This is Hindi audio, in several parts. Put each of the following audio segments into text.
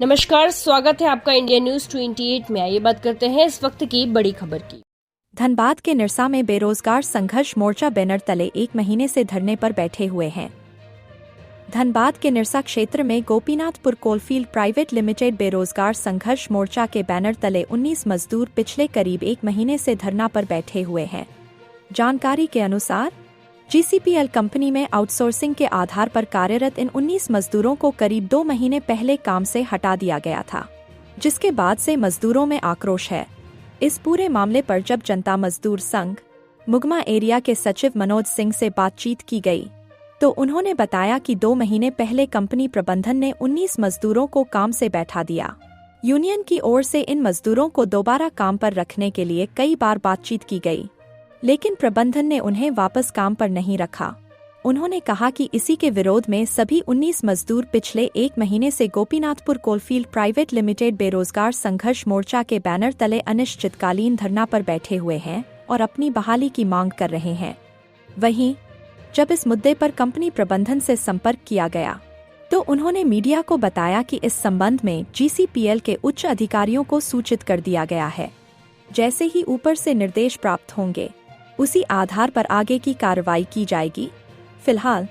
नमस्कार, स्वागत है आपका इंडिया न्यूज 28 में। आइए बात करते हैं इस वक्त की बड़ी खबर की। धनबाद के निरसा में बेरोजगार संघर्ष मोर्चा बैनर तले 1 महीने से धरने पर बैठे हुए हैं। धनबाद के निरसा क्षेत्र में गोपीनाथपुर कोलफील्ड प्राइवेट लिमिटेड बेरोजगार संघर्ष मोर्चा के बैनर तले 19 मजदूर पिछले करीब 1 महीने से धरना पर बैठे हुए हैं। जानकारी के अनुसार GCPL कंपनी में आउटसोर्सिंग के आधार पर कार्यरत इन 19 मजदूरों को करीब 2 महीने पहले काम से हटा दिया गया था, जिसके बाद से मजदूरों में आक्रोश है। इस पूरे मामले पर जब जनता मजदूर संघ मुगमा एरिया के सचिव मनोज सिंह से बातचीत की गई, तो उन्होंने बताया कि 2 महीने पहले कंपनी प्रबंधन ने 19 मजदूरों को काम से बैठा दिया। यूनियन की ओर से इन मजदूरों को दोबारा काम पर रखने के लिए कई बार बातचीत की गई, लेकिन प्रबंधन ने उन्हें वापस काम पर नहीं रखा। उन्होंने कहा कि इसी के विरोध में सभी 19 मजदूर पिछले 1 महीने से गोपीनाथपुर कोलफील्ड प्राइवेट लिमिटेड बेरोजगार संघर्ष मोर्चा के बैनर तले अनिश्चितकालीन धरना पर बैठे हुए हैं और अपनी बहाली की मांग कर रहे हैं। वहीं जब इस मुद्दे पर कंपनी प्रबंधन से संपर्क किया गया, तो उन्होंने मीडिया को बताया कि इस संबंध में GCPL के उच्च अधिकारियों को सूचित कर दिया गया है। जैसे ही ऊपर से निर्देश प्राप्त होंगे, उसी आधार पर आगे की कार्रवाई की जाएगी। फिलहाल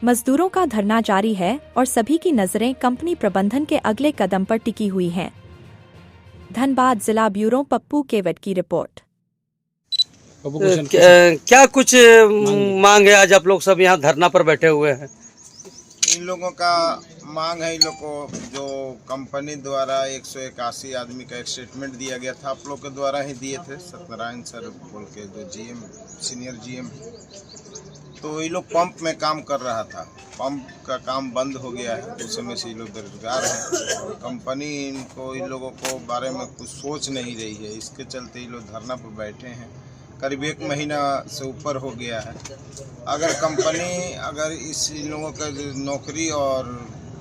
मजदूरों का धरना जारी है और सभी की नजरें कंपनी प्रबंधन के अगले कदम पर टिकी हुई हैं। धनबाद जिला ब्यूरो पप्पू केवट की रिपोर्ट। क्या कुछ मांग है? आज आप लोग सब यहाँ धरना पर बैठे हुए हैं। इन लोगों का मांग है, इन लोग को जो कंपनी द्वारा 181 आदमी का एक स्टेटमेंट दिया गया था, आप लोग के द्वारा ही दिए थे, सत्यनारायण सर बोल के जो GM सीनियर GM, तो ये लोग पंप में काम कर रहा था। पंप का काम बंद हो गया है, उस समय से ये लोग बेरोजगार हैं। कंपनी इनको इन लोगों को बारे में कुछ सोच नहीं रही है, इसके चलते ये लोग धरना पर बैठे हैं। करीब 1 महीना से ऊपर हो गया है। अगर कंपनी इन लोगों का नौकरी और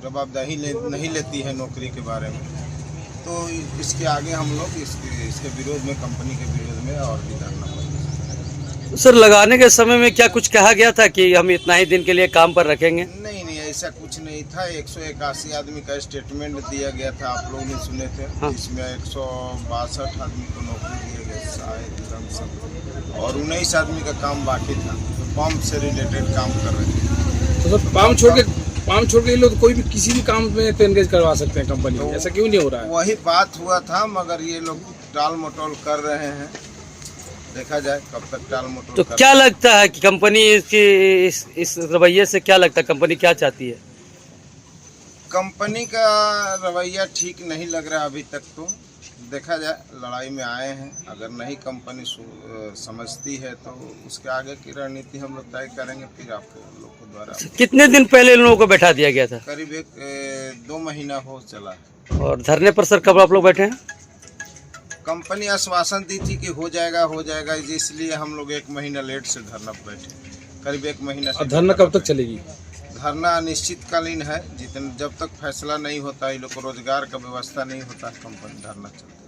जवाबदेही नहीं लेती है नौकरी के बारे में, तो इसके आगे हम लोग इसके विरोध में, कंपनी के विरोध में और भी धरना करेंगे। सर, लगाने के समय में क्या कुछ कहा गया था कि हम इतना ही दिन के लिए काम पर रखेंगे? नहीं, ऐसा कुछ नहीं था। 181 आदमी का स्टेटमेंट दिया गया था, आप लोग ने सुने थे। हाँ। इसमें 162 आदमी को नौकरी दिया गया शायद, और 19 आदमी का काम बाकी था, तो पंप से रिलेटेड काम कर रहे थे। तो पंप छोड़ के लोग कोई भी किसी भी काम में तो एंगेज करवा सकते हैं कंपनी, तो ऐसा क्यों नहीं हो रहा है? वही बात हुआ था, मगर ये लोग टाल मटोल कर रहे हैं। देखा जाए कब तक टाल मटोल। तो क्या लगता है कि कंपनी इस रवैये से क्या लगता है, कंपनी क्या चाहती है? कंपनी का रवैया ठीक नहीं लग रहा अभी तक। तो देखा जाए, लड़ाई में आए हैं, अगर नहीं कंपनी समझती है तो उसके आगे की रणनीति हम लोग तय करेंगे, फिर आपको लोग के द्वारा। कितने दिन पहले इन लोगों को बैठा दिया गया था? करीब 2 महीना हो चला है। और धरने पर सर कब आप लोग बैठे हैं? कंपनी आश्वासन दी थी कि हो जाएगा, इसलिए हम लोग 1 महीना लेट से धरना पर बैठे। करीब 1 महीना से। धरना कब तक चलेगी? धरना अनिश्चितकालीन है, जब तक फैसला नहीं होता, ये लोग को रोजगार का व्यवस्था नहीं होता, कंपनी धरना चलता है।